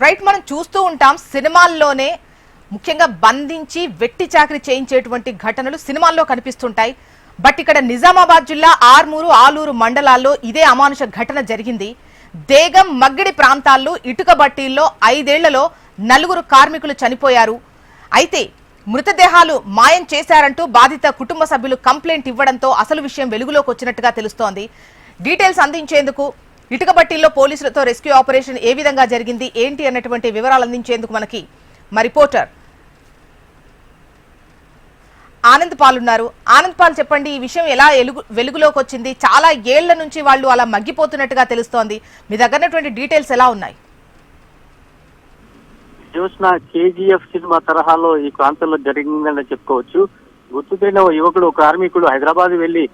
Right, మనం చూస్తూ ఉంటాం సినిమాల్లోనే ముఖ్యంగా బంధించి వెట్టి చాకరీ చేయించేటువంటి ఘటనలు సినిమాల్లో కనిపిస్తుంటాయి. బట్ ఇక్కడ నిజామాబాద్ జిల్లా ఆర్మూరు ఆలూరు మండలాల్లో ఇదే అమానుష ఘటన జరిగింది. దేగం మగ్గిడి ప్రాంతాల్లో ఇటుక బట్టీల్లో 5 ఏళ్లలో 4 కార్మికులు చనిపోయారు. అయితే మృతదేహాలు మాయం చేశారంటూ బాధిత కుటుంబ సభ్యులు కంప్లైంట్ ఇవ్వడంతో అసలు విషయం వెలుగులోకి వచ్చినట్టుగా తెలుస్తోంది. డీటెయిల్స్ అందించేందుకు ఇటుక బట్టీల్లో పోలీసులతో రెస్క్యూ ఆపరేషన్ ఏ విధంగా జరిగింది ఏంటి అన్నటువంటి వివరాలు అందించేందుకు మనకి మా రిపోర్టర్ ఆనంద్ పాల్ ఉన్నారు. ఆనంద్ పాల్, చెప్పండి, ఈ విషయం ఎలా వెలుగులోకి వచ్చింది? చాలా ఏళ్ల నుంచి వాళ్ళు అలా మగ్గిపోతున్నట్టుగా తెలుస్తోంది. మీ దగ్గర డీటెయిల్స్ ఎలా ఉన్నాయి? చూసిన కేజీఎఫ్ సినిమా తరహాలో ఈ ప్రాంతంలో జరిగిందని చెప్పుకోవచ్చు. గుర్తుపోయిన ఓ యువకుడు కార్మికుడు హైదరాబాద్ వెళ్లి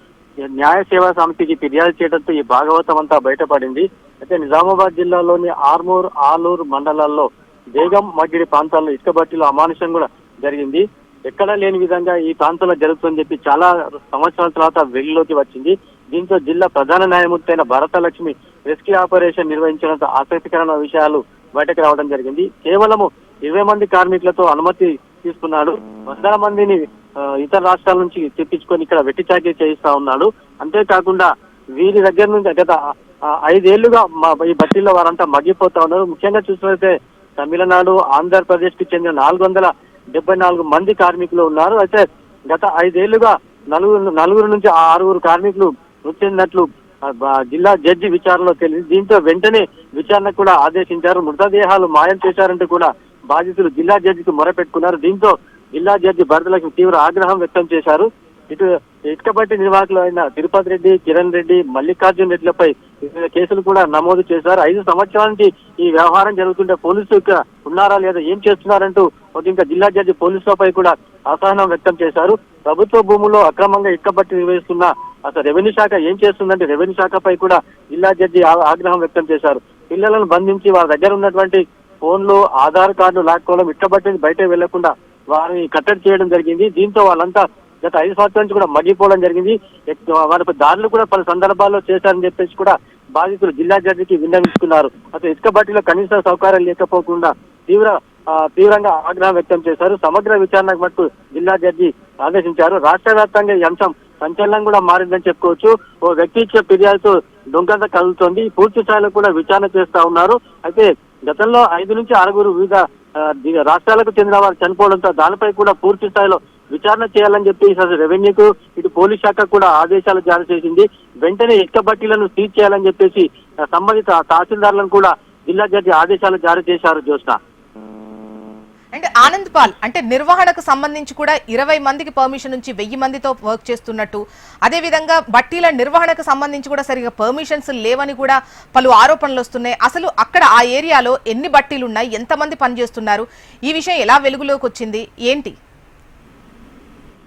న్యాయ సేవా సమితికి ఫిర్యాదు చేయడంతో ఈ భాగవతం అంతా బయటపడింది. అయితే నిజామాబాద్ జిల్లాలోని ఆర్మూర్ ఆలూరు మండలాల్లో బేగం మగ్గిడి ప్రాంతాల్లో ఇసుక బట్టీలో అమానుషం కూడా జరిగింది. ఎక్కడా లేని విధంగా ఈ ప్రాంతంలో జరుగుతుందని చెప్పి చాలా సంవత్సరాల తర్వాత వెలుగులోకి వచ్చింది. దీంతో జిల్లా ప్రధాన న్యాయమూర్తి అయిన భరతలక్ష్మి రెస్క్యూ ఆపరేషన్ నిర్వహించడంతో ఆసక్తికరమైన విషయాలు బయటకు రావడం జరిగింది. కేవలము 20 మంది కార్మికులతో అనుమతి తీసుకున్నాడు. 100 మందిని ఇతర రాష్ట్రాల నుంచి తెప్పించుకొని ఇక్కడ వెట్టి చాకరీ చేయిస్తా ఉన్నాడు. అంతేకాకుండా వీరి దగ్గర నుంచి గత 5 ఏళ్లుగా ఈ బట్టీలో వారంతా మగ్గిపోతా ఉన్నారు. ముఖ్యంగా చూసినట్లయితే తమిళనాడు, ఆంధ్రప్రదేశ్ కి చెందిన 474 మంది కార్మికులు ఉన్నారు. అయితే గత 5 ఏళ్లుగా నలుగురు నుంచి 6 కార్మికులు మృతి చెందినట్లు జిల్లా జడ్జి విచారణలో తెలిసింది. దీంతో వెంటనే విచారణ కూడా ఆదేశించారు. మృతదేహాలు మాయం చేశారంటూ కూడా బాధితులు జిల్లా జడ్జికి మొరపెట్టుకున్నారు. దీంతో జిల్లా జడ్జి భరతలక్ష్మి తీవ్ర ఆగ్రహం వ్యక్తం చేశారు. ఇటు ఇటుకబట్టి నిర్వాహకులు అయిన తిరుపతి రెడ్డి, కిరణ్ రెడ్డి, మల్లికార్జున్ రెడ్డిలపై కేసులు కూడా నమోదు చేశారు. 5 సంవత్సరాల నుంచి ఈ వ్యవహారం జరుగుతుంటే పోలీసులు ఉన్నారా లేదా, ఏం చేస్తున్నారంటూ ఇంకా జిల్లా జడ్జి పోలీసులపై కూడా అసహనం వ్యక్తం చేశారు. ప్రభుత్వ భూముల్లో అక్రమంగా ఇటుకబట్టి నిర్వహిస్తున్న అసలు రెవెన్యూ శాఖ ఏం చేస్తుందంటే రెవెన్యూ శాఖపై కూడా జిల్లా జడ్జి ఆగ్రహం వ్యక్తం చేశారు. పిల్లలను బంధించి వారి దగ్గర ఉన్నటువంటి ఫోన్లు, ఆధార్ కార్డులు లాక్కోవడం, ఇటుకబట్టిని బయట వెళ్లకుండా వారిని కట్టడి చేయడం జరిగింది. దీంతో వాళ్ళంతా గత 5 సంవత్సరాల నుంచి కూడా మగ్గిపోవడం జరిగింది. వారిపై దాడులు కూడా పలు సందర్భాల్లో చేశారని చెప్పేసి కూడా బాధితులు జిల్లా జడ్జికి విన్నవించుకున్నారు. అసలు ఇసుక బట్టీలో కనీస సౌకర్యాలు లేకపోకుండా తీవ్రంగా ఆగ్రహం వ్యక్తం చేశారు. సమగ్ర విచారణకు మటుకు జిల్లా జడ్జి ఆదేశించారు. రాష్ట్ర వ్యాప్తంగా ఈ అంశం సంచలనం కూడా మారిందని చెప్పుకోవచ్చు. ఓ వ్యక్తి ఇచ్చే ఫిర్యాదుతో దొంగంత కలుగుతోంది. పూర్తి స్థాయిలో కూడా విచారణ చేస్తా ఉన్నారు. అయితే గతంలో 5 నుంచి 6 వివిధ రాష్ట్రాలకు చెందిన వారు చనిపోవడంతో దానిపై కూడా పూర్తి స్థాయిలో విచారణ చేయాలని చెప్పి రెవెన్యూకు ఇటు పోలీస్ శాఖ కూడా ఆదేశాలు జారీ చేసింది. వెంటనే ఇటుక బట్టీలను సీజ్ చేయాలని చెప్పేసి సంబంధిత తహసీల్దార్లను కూడా జిల్లా జడ్జి ఆదేశాలు జారీ చేశారు. జ్యోత్స్న అంటే ఆనంద్ పాల్, అంటే నిర్వహణకు సంబంధించి కూడా 20 మందికి పర్మిషన్ నుంచి 1000 మందితో వర్క్ చేస్తున్నట్టు, అదేవిధంగా బట్టీల నిర్వహణకు సంబంధించి కూడా సరిగా పర్మిషన్స్ లేవని కూడా పలు ఆరోపణలు వస్తున్నాయి. అసలు అక్కడ ఆ ఏరియాలో ఎన్ని బట్టీలు ఉన్నాయి, ఎంతమంది పనిచేస్తున్నారు, ఈ విషయం ఎలా వెలుగులోకి వచ్చింది ఏంటి?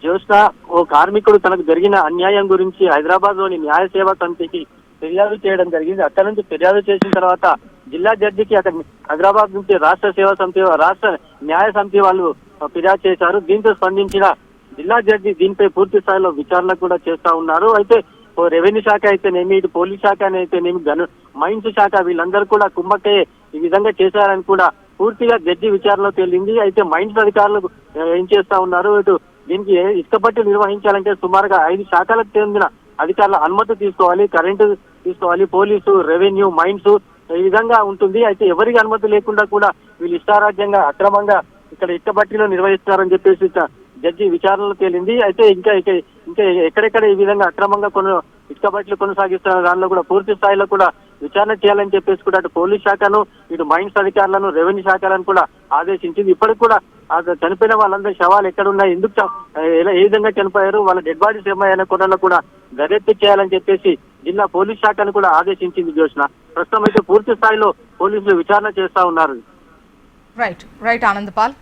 జ్యోత్స్న, ఓ కార్మికుడు తనకు జరిగిన అన్యాయం గురించి హైదరాబాద్ లోని న్యాయ సేవా సమితికి ఫిర్యాదు చేయడం జరిగింది. అక్కడ నుంచి ఫిర్యాదు చేసిన తర్వాత జిల్లా జడ్జికి అక్కడ హైదరాబాద్ నుంచి రాష్ట్ర న్యాయ సమితి వాళ్ళు ఫిర్యాదు చేశారు. దీంతో స్పందించిన జిల్లా జడ్జి దీనిపై పూర్తి స్థాయిలో విచారణ కూడా చేస్తా ఉన్నారు. అయితే రెవెన్యూ శాఖ అయితేనేమి, ఇటు పోలీస్ శాఖ అయితేనేమి, మైన్స్ శాఖ వీళ్ళందరూ కూడా కుమ్మకే ఈ విధంగా చేశారని కూడా పూర్తిగా జడ్జి విచారణలో తేలింది. అయితే మైన్స్ అధికారులు ఏం చేస్తా ఉన్నారు, ఇటు దీనికి ఇసుక బట్టి నిర్వహించాలంటే సుమారుగా 5 శాఖలకు చెందిన అధికారుల అనుమతి తీసుకోవాలి, కరెంటు తీసుకోవాలి, పోలీసు, రెవెన్యూ, మైన్స్ ఈ విధంగా ఉంటుంది. అయితే ఎవరికి అనుమతి లేకుండా కూడా వీళ్ళు ఇష్టారాజ్యంగా అక్రమంగా ఇక్కడ ఇసుక బట్టీలో నిర్వహిస్తున్నారని చెప్పేసి జడ్జి విచారణలో తేలింది. అయితే ఇంకా ఎక్కడెక్కడ ఈ విధంగా అక్రమంగా ఇసుక బట్టీలు కొనసాగిస్తున్న దానిలో కూడా పూర్తి స్థాయిలో కూడా విచారణ చేయాలని చెప్పేసి కూడా అటు పోలీస్ శాఖను, ఇటు మైన్స్ అధికారులను, రెవెన్యూ శాఖలను కూడా ఆదేశించింది. ఇప్పటికి కూడా చనిపోయిన వాళ్ళందరి శవాలు ఎక్కడున్నాయి, ఎందుకు ఏ విధంగా చనిపోయారు, వాళ్ళ డెడ్ బాడీస్ ఏమయ్యాయనే కొనలో కూడా దర్యాప్తు చేయాలని చెప్పేసి జిల్లా పోలీస్ శాఖను కూడా ఆదేశించింది. జ్యోత్స్న, ప్రస్తుతం అయితే పూర్తి స్థాయిలో పోలీసులు విచారణ చేస్తా ఉన్నారు. Right Anand Paul.